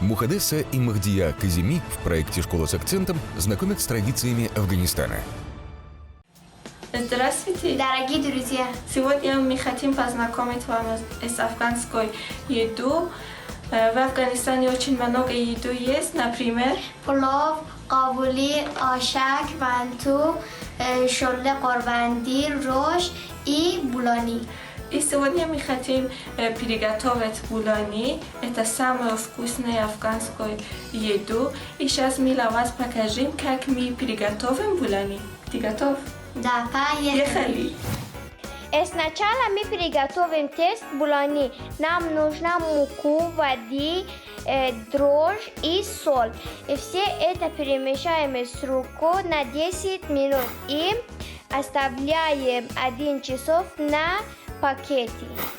Мухаддеса и Махдия Казими в проекте «Школа с акцентом» знакомят с традициями Афганистана. Здравствуйте, Дорогие друзья! сегодня мы хотим познакомить вас с афганской едой. В Афганистане очень много еды есть, например, پلو، قابلی، آشک، منتو، شله قربندی، روش и булани. и сегодня мы хотим приготовить булани. Это самую вкусную афганскую еду. И сейчас мы для вас покажем, как мы приготовим булани. Ты готов? Да, поехали! Ехали! Сначала мы приготовим тест булани. Нам нужна муку, воды, дрожжь и соль. И все это перемешаем с рукой на 10 минут и оставляем 1 час на пакете.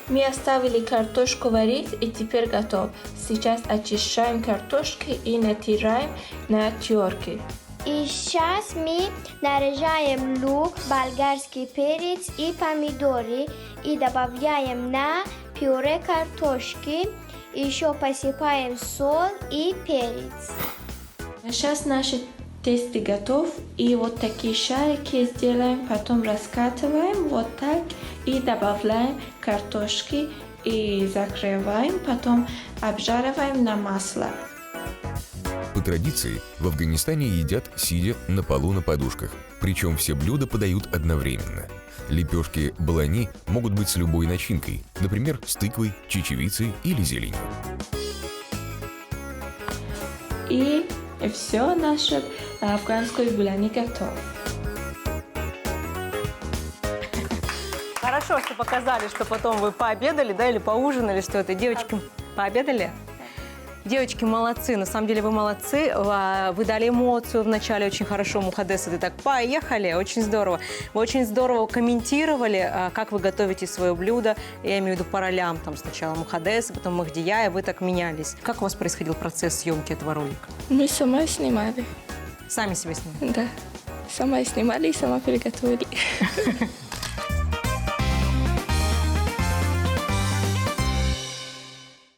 Мы оставили картошку варить и теперь готов. Сейчас очищаем картошку и натираем на терке. И сейчас мы нарезаем лук, болгарский перец и помидоры и добавляем на пюре картошки. Еще посыпаем соль и перец. Сейчас наши тесты готов. И вот такие шарики сделаем, потом раскатываем вот так и добавляем картошки и закрываем, потом обжариваем на масло. По традиции, в Афганистане едят, сидя на полу на подушках. Причем все блюда подают одновременно. Лепешки балани могут быть с любой начинкой, например, с тыквой, чечевицей или зеленью. И все, наше афганское булани готово. Хорошо, что показали, что потом вы пообедали, да, или поужинали, что это. Девочки, пообедали? Девочки, молодцы, на самом деле вы молодцы. Вы дали эмоцию вначале очень хорошо, Мухаддеса, ты так поехали, очень здорово. Вы очень здорово комментировали, как вы готовите свое блюдо. Я имею в виду по ролям, там сначала Мухаддеса, потом Махдия, и вы так менялись. Как у вас происходил процесс съемки этого ролика? Мы сама снимали. Сами себя снимали? Да. Сама снимали и сама приготовили.